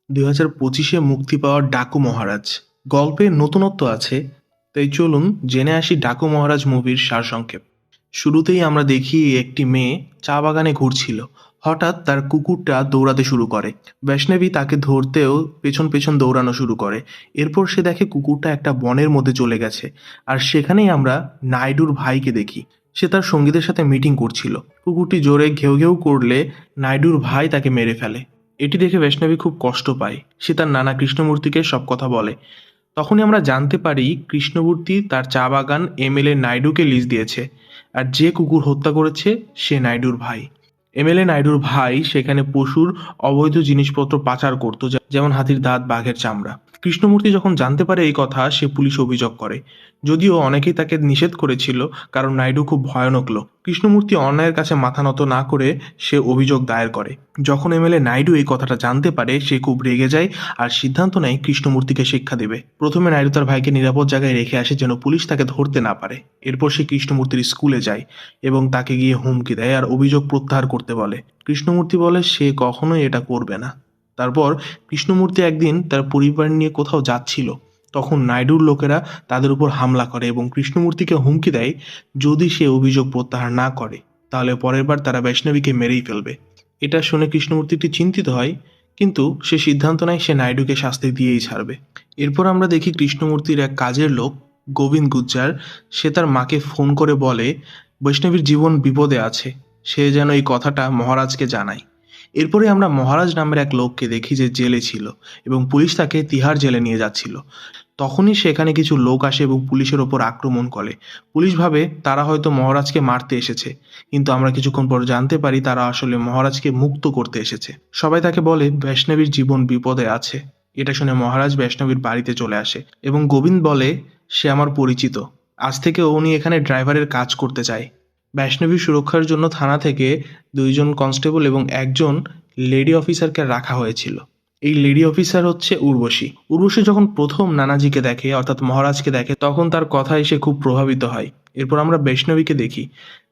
2025-এ মুক্তি পাওয়া ডাকু মহারাজ গল্পে নতুনত্ব আছে, তাই চলুন জেনে আসি ডাকু মহারাজ মুভির সারসংক্ষেপ। শুরুতেই আমরা দেখি একটি মেয়ে চা বাগানে ঘুরছিল। হঠাৎ তার কুকুরটা দৌড়াতে শুরু করে। বৈষ্ণবী তাকে ধরতেও পেছন পেছন দৌড়ানো শুরু করে। এরপর সে দেখে কুকুরটা একটা বনের মধ্যে চলে গেছে। আর সেখানেই আমরা নাইডুর ভাইকে দেখি। সে তার সঙ্গীদের সাথে মিটিং করছিল। কুকুরটি জোরে ঘেউ ঘেউ করলে নাইডুর ভাই তাকে মেরে ফেলে। এটি দেখে বৈষ্ণবী খুব কষ্ট পায়। সে তার নানা কৃষ্ণমূর্তিকে সব কথা বলে। তখনই আমরা জানতে পারি কৃষ্ণমূর্তি তার চা বাগান এমএলএ নাইডুকে লিজ দিয়েছে। আর যে কুকুর হত্যা করেছে সে নাইডুর ভাই। এমএলএ নাইডুর ভাই সেখানে পশুর অবৈধ জিনিসপত্র পাচার করত, যেমন হাতির দাঁত, বাঘের চামড়া। কৃষ্ণমূর্তি যখন জানতে পারে এই কথা, সে পুলিশে অভিযোগ করে। যদিও অনেকেই তাকে নিষেধ করেছিল, কারণ নাইডু খুব ভয়ানক লোক। কৃষ্ণমূর্তি অন্যায়ের কাছে মাথা নত না করে সে অভিযোগ দায়ের করে। যখন এমএলএ নাইডু এই কথাটা জানতে পারে, সে খুব রেগে যায় আর সিদ্ধান্ত নেয় কৃষ্ণমূর্তিকে শিক্ষা দেবে। প্রথমে নাইডু তার ভাইকে নিরাপদ জায়গায় রেখে আসে, যেন পুলিশ তাকে ধরতে না পারে। এরপর সে কৃষ্ণমূর্তির স্কুলে যায় এবং তাকে গিয়ে হুমকি দেয় আর অভিযোগ প্রত্যাহার করতে বলে। কৃষ্ণমূর্তি বলে সে কখনোই এটা করবে না। তারপর কৃষ্ণমূর্তি একদিন তার পরিবার নিয়ে কোথাও যাচ্ছিল। তখন নাইডুর লোকেরা তাদের উপর হামলা করে এবং কৃষ্ণমূর্তিকে হুমকি দেয়, যদি সে অভিযোগ প্রত্যাহার না করে তাহলে পরের বার তারা বৈষ্ণবীকে মেরেই ফেলবে। এটা শুনে কৃষ্ণমূর্তি একটু চিন্তিত হয়, কিন্তু সে সিদ্ধান্ত নেয় সে নাইডুকে শাস্তি দিয়েই ছাড়বে। এরপর আমরা দেখি কৃষ্ণমূর্তির এক কাজের লোক গোবিন্দ গুজ্জার, সে তার মাকে ফোন করে বলে বৈষ্ণবীর জীবন বিপদে আছে, সে যেন এই কথাটা মহারাজকে জানায়। এরপরে আমরা মহারাজ নামের এক লোককে দেখি যে জেলে ছিল এবং পুলিশ তাকে তিহার জেলে নিয়ে যাচ্ছিল। তখনই সেখানে কিছু লোক আসে এবং পুলিশের ওপর আক্রমণ করে। পুলিশ ভাবে তারা হয়তো মহারাজকে মারতে এসেছে, কিন্তু আমরা কিছুক্ষণ পর জানতে পারি তারা আসলে মহারাজকে মুক্ত করতে এসেছে। সবাই তাকে বলে বৈষ্ণবীর জীবন বিপদে আছে। এটা শুনে মহারাজ বৈষ্ণবীর বাড়িতে চলে আসে এবং গোবিন্দ বলে সে আমার পরিচিত, আজ থেকে উনি এখানে ড্রাইভারের কাজ করতে চায়। বৈষ্ণবীর সুরক্ষার জন্য থানা থেকে 2জন কনস্টেবল এবং একজন লেডি অফিসারকে রাখা হয়েছিল। এই লেডি অফিসার হচ্ছে উর্বশী। উর্বশী যখন প্রথম নানাজিকে দেখে, অর্থাৎ মহারাজকে দেখে, তখন তার কথায় সে খুব প্রভাবিত হয়। এরপর আমরা বৈষ্ণবীকে দেখি,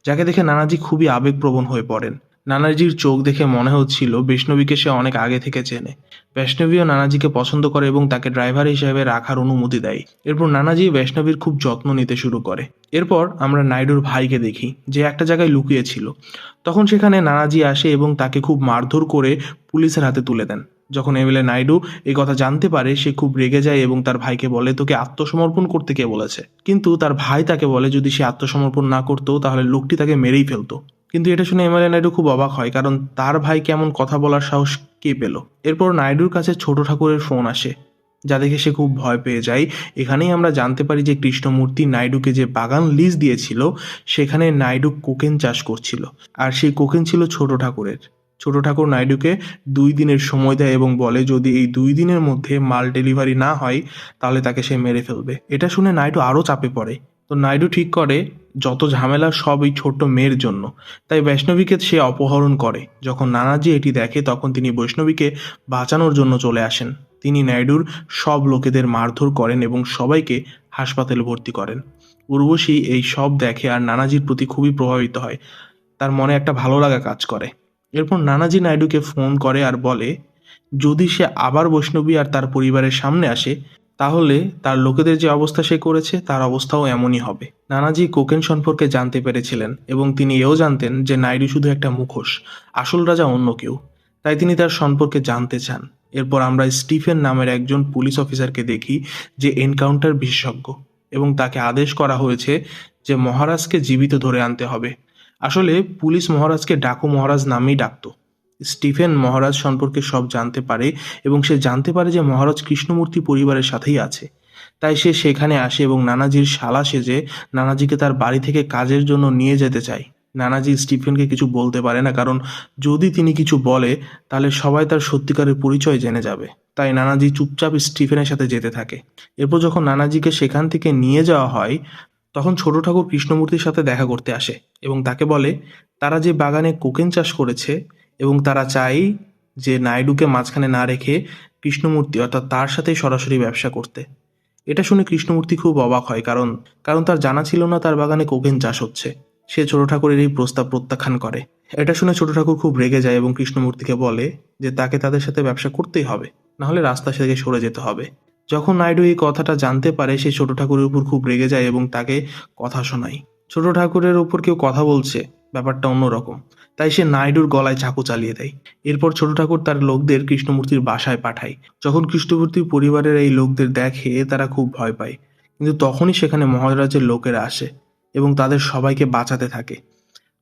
যাকে দেখে নানাজি খুবই আবেগপ্রবণ হয়ে পড়েন। নানাজির চোখ দেখে মনে হচ্ছিল বৈষ্ণবীকে সে অনেক আগে থেকে চেনে। বৈষ্ণবীও নানাজিকে পছন্দ করে এবং তাকে ড্রাইভার হিসেবে রাখার অনুমতি দেয়। এরপর নানাজি বৈষ্ণবীর খুব যত্ন নিতে শুরু করে। এরপর আমরা নাইডুর ভাইকে দেখি, যে একটা জায়গায় লুকিয়ে ছিল। তখন সেখানে নানাজি আসে এবং তাকে খুব মারধর করে পুলিশের হাতে তুলে দেন। যখন এমএলএ নাইডু এই কথা জানতে পারে, সে খুব রেগে যায় এবং তার ভাইকে বলে তোকে আত্মসমর্পণ করতে কে বলেছে। কিন্তু তার ভাই তাকে বলে যদি সে আত্মসমর্পণ না করতো তাহলে লোকটি তাকে মেরেই ফেলতো। কিন্তু এটা শুনে এমএলএ নাইডু খুব অবাক হয়, কারণ তার ভাই কেমন কথা বলার সাহস কে পেল। এরপর নাইডুর কাছে ছোট ঠাকুরের ফোন আসে, যা দেখে সে খুব ভয় পেয়ে যায়। এখানেই আমরা জানতে পারি যে কৃষ্ণমূর্তি নাইডুকে যে বাগান লিজ দিয়েছিল, সেখানে নাইডু কোকেন চাষ করছিল। আর সেই কোকেন ছিল ছোট ঠাকুরের। ছোট ঠাকুর নাইডুকে 2 দিনের সময় দেয় এবং বলে যদি এই 2 দিনের মধ্যে মাল ডেলিভারি না হয় তাহলে তাকে সে মেরে ফেলবে। এটা শুনে নাইডু আরও চাপে পড়ে। তো নাইডু ঠিক করে যত ঝামেলা সব এই ছোট্ট মেয়ের জন্য, তাই বৈষ্ণবীকে সে অপহরণ করে। যখন নানাজি এটি দেখে, তখন তিনি বৈষ্ণবীকে বাঁচানোর জন্য চলে আসেন। তিনি নাইডুর সব লোকেদের মারধর করেন এবং সবাইকে হাসপাতালে ভর্তি করেন। উর্বশী এই সব দেখে আর নানাজির প্রতি খুবই প্রভাবিত হয়। তার মনে একটা ভালো লাগা কাজ করে। এরপর নানাজি নাইডুকে ফোন করে আর বলে যদি সে আবার বৈষ্ণবী আর তার পরিবারের সামনে আসে, তাহলে তার লোকেদের যে অবস্থা সে করেছে তার অবস্থাও এমনই হবে। নানাজি কোকেন সম্পর্কে জানতে পেরেছিলেন এবং তিনি এও জানতেন যে নাইডু শুধু একটা মুখোশ, আসল রাজা অন্য কেউ। তাই তিনি তার সম্পর্কে জানতে চান। এরপর আমরা স্টিফেন নামের একজন পুলিশ অফিসারকে দেখি, যে এনকাউন্টার বিশেষজ্ঞ, এবং তাকে আদেশ করা হয়েছে যে মহারাজকে জীবিত ধরে আনতে হবে। আসলে পুলিশ মহারাজকে ডাকু মহারাজ নামেই ডাকতো। স্টিফেন মহারাজ সম্পর্কে সব জানতে পারে এবং সে জানতে পারে যে মহারাজ কৃষ্ণমূর্তি পরিবারের সাথেই আছে। তাই সে সেখানে আসে এবং নানাজির শালা সেজে নানাজিকে তার বাড়ি থেকে কাজের জন্য নিয়ে যেতে চায়। নানাজি স্টিফেনকে কিছু বলতে পারে না, কারণ যদি তিনি কিছু বলে তাহলে সবাই তার সত্যিকারের পরিচয় জেনে যাবে। তাই নানাজি চুপচাপ স্টিফেনের সাথে যেতে থাকে। এরপর যখন নানাজিকে সেখান থেকে নিয়ে যাওয়া হয়, তখন ছোট ঠাকুর কৃষ্ণমূর্তির সাথে দেখা করতে আসে এবং তাকে বলে তারা যে বাগানে কোকেন চাষ করেছে এবং তারা চায় যে নাইডুকে মাঝখানে না রেখে কৃষ্ণমূর্তি অর্থাৎ তার সাথেই সরাসরি ব্যবসা করতে। এটা শুনে কৃষ্ণমূর্তি খুব অবাক হয়, কারণ কারণ তার জানা ছিল না তার বাগানে কোকেন চাষ হচ্ছে। সে ছোট ঠাকুরের এই প্রস্তাব প্রত্যাখ্যান করে। এটা শুনে ছোট ঠাকুর খুব রেগে যায় এবং কৃষ্ণমূর্তিকে বলে যে তাকে তাদের সাথে ব্যবসা করতেই হবে, নাহলে রাস্তা থেকে সরে যেতে হবে। যখন নাইডু এই কথাটা জানতে পারে সে ছোট ঠাকুরের উপর খুব রেগে যায় এবং তাকে কথা শোনায়। ছোট ঠাকুরের উপর কেউ কথা বলছে, ব্যাপারটা অন্যরকম। তাই সে নাইডুর গলায় চাকু চালিয়ে দেয়। এরপর ছোট ঠাকুর তার লোকদের কৃষ্ণমূর্তির বাসায় পাঠায়। যখন কৃষ্ণমূর্তির পরিবারের এই লোকদের দেখে তারা খুব ভয় পায়, কিন্তু তখনই সেখানে মহারাজের লোকেরা আসে এবং তাদের সবাইকে বাঁচাতে থাকে।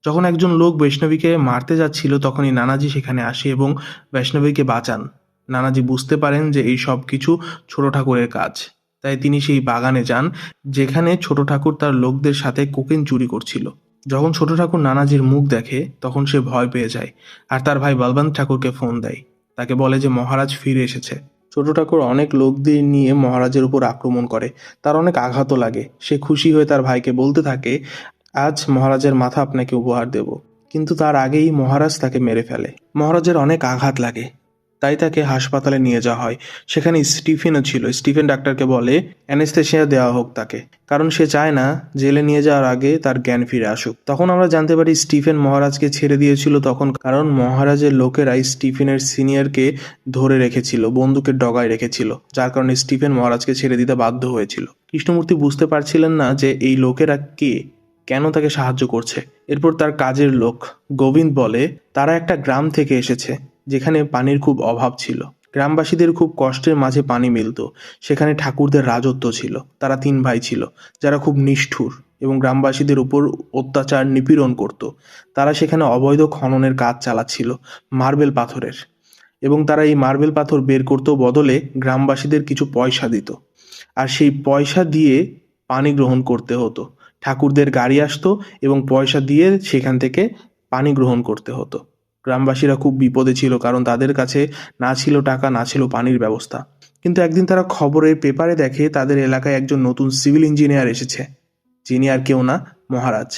যখন একজন লোক বৈষ্ণবীকে মারতে যাচ্ছিল তখনই নানাজি সেখানে আসে এবং বৈষ্ণবীকে বাঁচান। নানাজি বুঝতে পারেন যে এই সব কিছু ছোট ঠাকুরের কাজ, তাই তিনি সেই বাগানে যান যেখানে ছোট ঠাকুর তার লোকদের সাথে কোকেন চুরি করছিল। যখন ছোট ঠাকুর নানাজির মুখ দেখে তখন সে ভয় পেয়ে যায় আর তার ভাই বলবন্ত ঠাকুরকে ফোন দেয়। তাকে বলে যে মহারাজ ফিরে এসেছে। ছোট ঠাকুর অনেক লোকদের নিয়ে মহারাজের উপর আক্রমণ করে, তার অনেক আঘাতও লাগে। সে খুশি হয়ে তার ভাইকে বলতে থাকে, আজ মহারাজের মাথা আপনাকে উপহার দেব। কিন্তু তার আগেই মহারাজ তাকে মেরে ফেলে। মহারাজের অনেক আঘাত লাগে, তাই তাকে হাসপাতালে নিয়ে যাওয়া হয়। সেখানে স্টিফেনও ছিল। স্টিফেন ডাক্তারকে বলে অ্যানেস্থেসিয়া দেওয়া হোক তাকে, কারণ সে চায় না জেলে নিয়ে যাওয়ার আগে তার জ্ঞান ফিরে আসুক। তখন আমরা জানতে পারি স্টিফেন মহারাজকে ছেড়ে দিয়েছিল তখন কারণ মহারাজের লোকেরাই স্টিফেনের সিনিয়রকে ধরে রেখেছিল, বন্দুকের ডগায় রেখেছিল, যার কারণে স্টিফেন মহারাজকে ছেড়ে দিতে বাধ্য হয়েছিল। কৃষ্ণমূর্তি বুঝতে পারছিলেন না যে এই লোকেরা কে, কেন তাকে সাহায্য করছে। এরপর তার কাজের লোক গোবিন্দ বলে তারা একটা গ্রাম থেকে এসেছে যেখানে পানির খুব অভাব ছিল। গ্রামবাসীদের খুব কষ্টের মাঝে পানি মিলত। সেখানে ঠাকুরদের রাজত্ব ছিল। তারা 3 ভাই ছিল যারা খুব নিষ্ঠুর এবং গ্রামবাসীদের উপর অত্যাচার নিপীড়ন করত। তারা সেখানে অবৈধ খননের কাজ চালাচ্ছিল, মার্বেল পাথরের, এবং তারা এই মার্বেল পাথর বের করতে বদলে গ্রামবাসীদের কিছু পয়সা দিত, আর সেই পয়সা দিয়ে পানি গ্রহণ করতে হতো। ঠাকুরদের গাড়ি আসতো এবং পয়সা দিয়ে সেখান থেকে পানি গ্রহণ করতে হতো। গ্রামবাসীরা খুব বিপদে ছিল কারণ তাদের কাছে না ছিল টাকা, না ছিল পানির ব্যবস্থা। কিন্তু একদিন তারা খবরের পেপারে দেখে তাদের এলাকায় একজন নতুন সিভিল ইঞ্জিনিয়ার এসেছে, যিনি আর কেউ না, মহারাজ।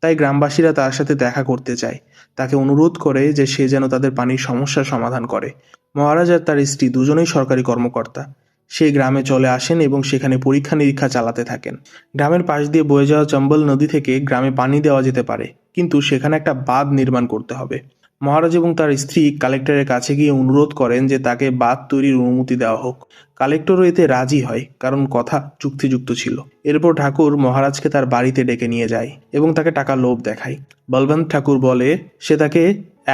তাই গ্রামবাসীরা তার সাথে দেখা করতে চায়। তাকে অনুরোধ করে যে সে যেন তাদের পানির সমস্যার সমাধান করে। মহারাজ আর তার স্ত্রী দুজনেই সরকারি কর্মকর্তা। সেই গ্রামে চলে আসেন এবং সেখানে পরীক্ষা নিরীক্ষা চালাতে থাকেন। গ্রামের পাশ দিয়ে বয়ে যাওয়া চম্বল নদী থেকে গ্রামে পানি দেওয়া যেতে পারে, কিন্তু সেখানে একটা বাঁধ নির্মাণ করতে হবে। মহারাজ এবং তার স্ত্রী কালেক্টরের কাছে গিয়ে অনুরোধ করেন যে তাকে বাঁধ তৈরির অনুমতি দেওয়া হোক। কালেক্টরও এতে রাজি হয় কারণ কথা চুক্তিযুক্ত ছিল। এরপর ঠাকুর মহারাজকে তার বাড়িতে ডেকে নিয়ে যায় এবং তাকে টাকা লোভ দেখায়। বলবন্ত ঠাকুর বলে সে তাকে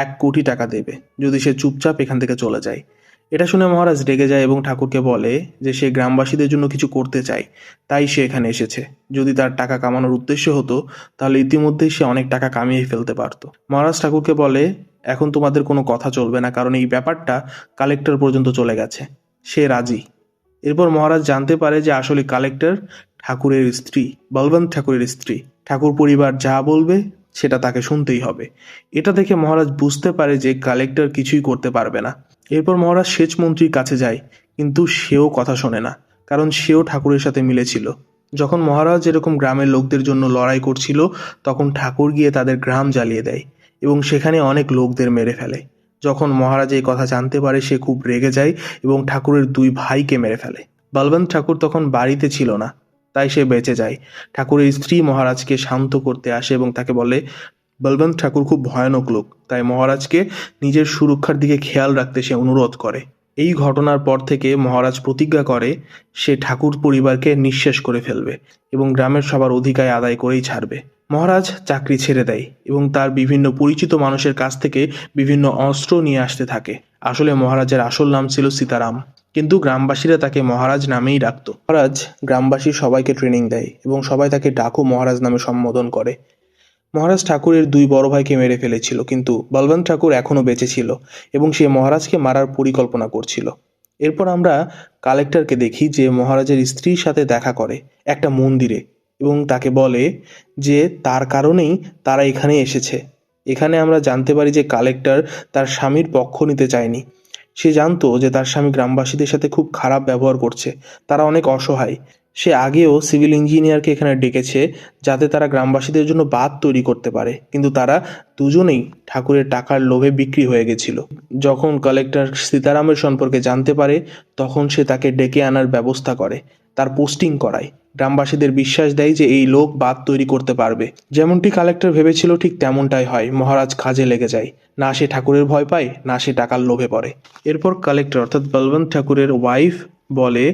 1 কোটি টাকা দেবে যদি সে চুপচাপ এখান থেকে চলে যায়। এটা শুনে মহারাজ রেগে যায় এবং ঠাকুরকে বলে যে সে গ্রামবাসীদের জন্য কিছু করতে চায়, তাই সে এখানে এসেছে। যদি তার টাকা কামানোর উদ্দেশ্য হতো তাহলে ইতিমধ্যেই সে অনেক টাকা কামিয়ে ফেলতে পারত। মহারাজ ঠাকুরকে বলে এখন তোমাদের কোনো কথা চলবে না, কারণ এই ব্যাপারটা কালেক্টর পর্যন্ত চলে গেছে। সে রাজি। এরপর মহারাজ জানতে পারে যে আসলে কালেক্টর ঠাকুরের স্ত্রী, বলবন্ত ঠাকুরের স্ত্রী। ঠাকুর পরিবার যা বলবে সেটা তাকে শুনতেই হবে। এটা দেখে মহারাজ বুঝতে পারে যে কালেক্টর কিছুই করতে পারবে না। এরপর মহারাজ সেচ মন্ত্রীর কাছে যায়, কিন্তু সেও কথা শোনে না, কারণ সেও ঠাকুরের সাথে মিলেছিল। যখন মহারাজ এরকম গ্রামের লোকদের জন্য লড়াই করছিল তখন ঠাকুর গিয়ে তাদের গ্রাম জ্বালিয়ে দেয় এবং সেখানে অনেক লোকদের মেরে ফেলে। যখন মহারাজ এই কথা জানতে পারে সে খুব রেগে যায় এবং ঠাকুরের 2 ভাইকে মেরে ফেলে। বলবন্ত ঠাকুর তখন বাড়িতে ছিল না, তাই সে বেঁচে যায়। ঠাকুরের স্ত্রী মহারাজকে শান্ত করতে আসে এবং তাকে বলে বলবন্ত ঠাকুর খুব ভয়ানক লোক, তাই মহারাজকে নিজের সুরক্ষার দিকে খেয়াল রাখতে সে অনুরোধ করে। এই ঘটনার পর থেকে মহারাজ প্রতিজ্ঞা করে সে ঠাকুর পরিবারকে নিঃশেষ করে ফেলবে এবং গ্রামের সবার অধিকার আদায় করেই ছাড়বে। মহারাজ চাকরি ছেড়ে দেয় এবং তার বিভিন্ন পরিচিত মানুষের কাছ থেকে বিভিন্ন অস্ত্র নিয়ে আসতে থাকে। আসলে মহারাজের আসল নাম ছিল সীতারাম, কিন্তু গ্রামবাসীরা তাকে মহারাজ নামেই ডাকত। মহারাজ গ্রামবাসী সবাইকে ট্রেনিং দেয় এবং সবাই তাকে ডাকু মহারাজ নামে সম্বোধন করে। মহারাজ ঠাকুরের 2 বড় ভাইকে মেরে ফেলেছিল, কিন্তু বলবন্ত ঠাকুর এখনো বেঁচে ছিল এবং সে মহারাজকে মারার পরিকল্পনা করছিল। এরপর আমরা কালেক্টরকে দেখি যে মহারাজের স্ত্রীর সাথে দেখা করে একটা মন্দিরে এবং তাকে বলে যে তার কারণেই তারা এখানে এসেছে। এখানে আমরা জানতে পারি যে কালেক্টর তার স্বামীর পক্ষ নিতে চায়নি। সে জানতো যে তার স্বামী গ্রামবাসীদের সাথে খুব খারাপ ব্যবহার করছে, তারা অনেক অসহায়। সে আগেও সিভিল ইঞ্জিনিয়ারকে এখানে ডেকেছে যাতে তারা গ্রামবাসীদের জন্য বাঁধ তৈরি করতে পারে, কিন্তু তারা দুজনেই ঠাকুরের টাকার লোভে বিক্রি হয়ে গেছিল। যখন কালেক্টর সীতারামের সম্পর্কে জানতে পারে তখন সে তাকে ডেকে আনার ব্যবস্থা করে, তার পোস্টিং করায়, গ্রামবাসীদের বিশ্বাস দেয় যে এই লোক বাঁধ তৈরি করতে পারবে। যেমনটি কালেক্টর ভেবেছিল ঠিক তেমনটাই হয়। মহারাজ কাজে লেগে যায়। না সে ঠাকুরের ভয় পায়, না সে টাকার লোভে পড়ে। এরপর কালেক্টর অর্থাৎ বলবন্ত ঠাকুরের ওয়াইফ বলে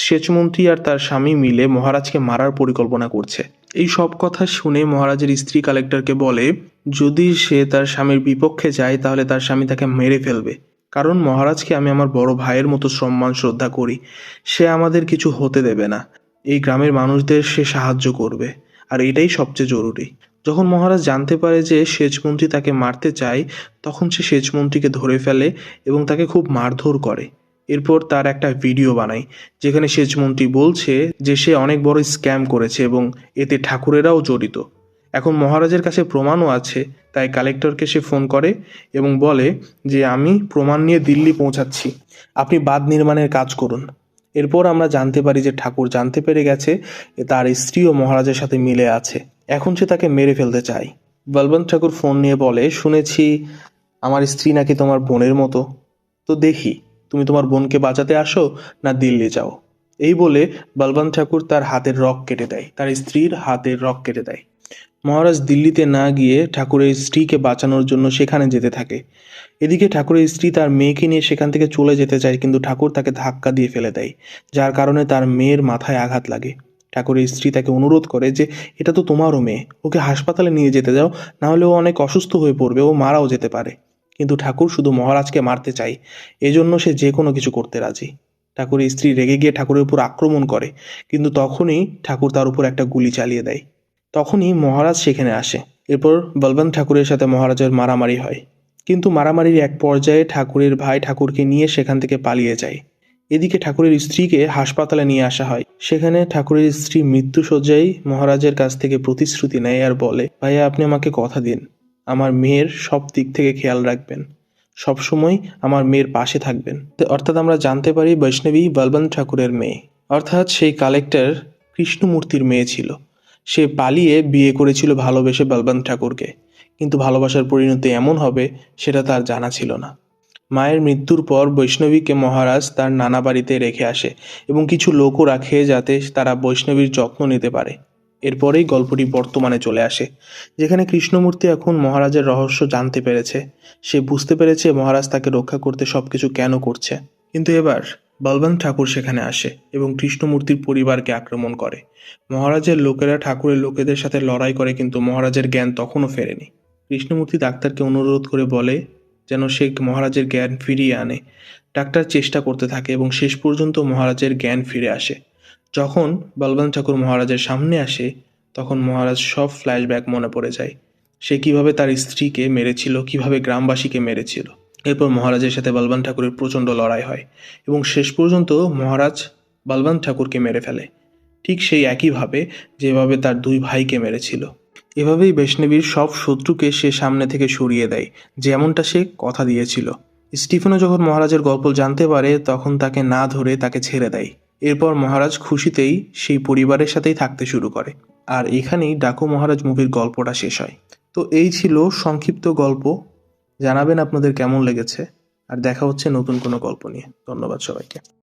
সেচমন্ত্রী আর তার স্বামী মিলে মহারাজকে মারার পরিকল্পনা করছে। এই সব কথা শুনে মহারাজের স্ত্রী কালেক্টরকে বলে যদি সে তার স্বামীর বিপক্ষে যায় তাহলে তার স্বামী তাকে মেরে ফেলবে, কারণ মহারাজকে আমি আমার বড় ভাইয়ের মতো সম্মান শ্রদ্ধা করি, সে আমাদের কিছু হতে দেবে না, এই গ্রামের মানুষদের সে সাহায্য করবে, আর এটাই সবচেয়ে জরুরি। যখন মহারাজ জানতে পারে যে সেচমন্ত্রী তাকে মারতে চায় তখন সে সেচমন্ত্রীকে ধরে ফেলে এবং তাকে খুব মারধর করে। এরপর তার একটা ভিডিও বানায় যেখানে সেচমন্ত্রী বলছে যে সে অনেক বড় স্ক্যাম করেছে এবং এতে ঠাকুরেরাও জড়িত। এখন মহারাজের কাছে প্রমাণও আছে, তাই কালেক্টরকে সে ফোন করে এবং বলে যে আমি প্রমাণ নিয়ে দিল্লি পৌঁছাচ্ছি, আপনি বাঁধ নির্মাণের কাজ করুন। এরপর আমরা জানতে পারি যে ঠাকুর জানতে পেরে গেছে তার স্ত্রীও মহারাজের সাথে মিলে আছে, এখন সে তাকে মেরে ফেলতে চায়। বলবন্ত ঠাকুর ফোন নিয়ে বলে শুনেছি আমার স্ত্রী নাকি তোমার বোনের মতো, তো দেখি তুমি তোমার বোনকে বাঁচাতে আসো না দিল্লি যাও। এই বলে বলবন্ত ঠাকুর তার হাতের রগ কেটে দেয়, তার স্ত্রীর হাতের রগ কেটে দেয়। মহারাজ দিল্লিতে না গিয়ে ঠাকুরের স্ত্রীকে বাঁচানোর জন্য সেখানে যেতে থাকে। এদিকে ঠাকুরের স্ত্রী তার মেয়েকে নিয়ে সেখান থেকে চলে যেতে চায়, কিন্তু ঠাকুর তাকে ধাক্কা দিয়ে ফেলে দেয়, যার কারণে তার মেয়ের মাথায় আঘাত লাগে। ঠাকুরের স্ত্রী তাকে অনুরোধ করে যে এটা তো তোমারও মেয়ে, ওকে হাসপাতালে নিয়ে যেতে যাও, না হলে ও অনেক অসুস্থ হয়ে পড়বে, ও মারাও যেতে পারে। কিন্তু ঠাকুর শুধু মহারাজকে মারতে চায়, এজন্য সে যে কোনো কিছু করতে রাজি। ঠাকুরের স্ত্রী রেগে গিয়ে ঠাকুরের উপর আক্রমণ করে, কিন্তু তখনই ঠাকুর তার উপর একটা গুলি চালিয়ে দেয়। তখনই মহারাজ সেখানে আসে। এরপর বলবন্ত ঠাকুরের সাথে মহারাজের মারামারি হয়, কিন্তু মারামারির এক পর্যায়ে ঠাকুরের ভাই ঠাকুরকে নিয়ে সেখান থেকে পালিয়ে যায়। এদিকে ঠাকুরের স্ত্রীকে হাসপাতালে নিয়ে আসা হয়। সেখানে ঠাকুরের স্ত্রী মৃত্যুশয্যায় মহারাজের কাছ থেকে প্রতিশ্রুতি নেয় আর বলে ভাইয়া আপনি আমাকে কথা দিন, আমার মেয়ের সব দিক থেকে খেয়াল রাখবেন, সবসময় আমার মেয়ের পাশে থাকবেন। অর্থাৎ আমরা জানতে পারি বৈষ্ণবী বলবন্ত ঠাকুরের মেয়ে, অর্থাৎ সেই কালেক্টর কৃষ্ণমূর্তির মেয়ে ছিল। সে পালিয়ে বিয়ে করেছিল ভালোবেসে বলবন্ত ঠাকুরকে, কিন্তু ভালোবাসার পরিণতি এমন হবে সেটা তার জানা ছিল না। মায়ের মৃত্যুর পর বৈষ্ণবীকে মহারাজ তার নানা বাড়িতে রেখে আসে এবং কিছু লোকও রাখে যাতে তারা বৈষ্ণবীর যত্ন নিতে পারে। এরপরেই গল্পটি বর্তমানে চলে আসে, যেখানে কৃষ্ণমূর্তি এখন মহারাজের রহস্য জানতে পেরেছে। সে বুঝতে পেরেছে মহারাজ তাকে রক্ষা করতে সবকিছু কেন করছে। কিন্তু এবার বলবন্ত ঠাকুর সেখানে আসে এবং কৃষ্ণমূর্তির পরিবারকে আক্রমণ করে। মহারাজের লোকেরা ঠাকুরের লোকেদের সাথে লড়াই করে, কিন্তু মহারাজের জ্ঞান তখনও ফেরেনি। কৃষ্ণমূর্তি ডাক্তারকে অনুরোধ করে বলে যেন সে মহারাজের জ্ঞান ফিরিয়ে আনে। ডাক্তার চেষ্টা করতে থাকে এবং শেষ পর্যন্ত মহারাজের জ্ঞান ফিরে আসে। যখন বলবন্ত ঠাকুর মহারাজের সামনে আসে তখন মহারাজ সব ফ্ল্যাশব্যাক মনে পড়ে যায়। সে কিভাবে তার স্ত্রীকে মেরেছিল, কিভাবে গ্রামবাসীকে মেরেছিল। এরপর মহারাজের সাথে বলবন্ত ঠাকুরের প্রচণ্ড লড়াই হয় এবং শেষ পর্যন্ত মহারাজ বলবন্ত ঠাকুরকে মেরে ফেলে, ঠিক সেই একইভাবে যেভাবে তার দুই ভাইকে মেরেছিল। এভাবেই বৈষ্ণবীর সব শত্রুকে সে সামনে থেকে সরিয়ে দেয়, যেমনটা সে কথা দিয়েছিল। স্টিফেনও যখন মহারাজের গল্প জানতে পারে তখন তাকে না ধরে তাকে ছেড়ে দেয়। এরপর মহারাজ খুশিতেই সেই পরিবারের সাথেই থাকতে শুরু করে। আর এখানেই ডাকু মহারাজ মুভির গল্পটা শেষ হয়। তো এই ছিল সংক্ষিপ্ত গল্প। জানাবেন আপনাদের কেমন লেগেছে, আর দেখা হচ্ছে নতুন কোনো গল্প নিয়ে। ধন্যবাদ সবাইকে।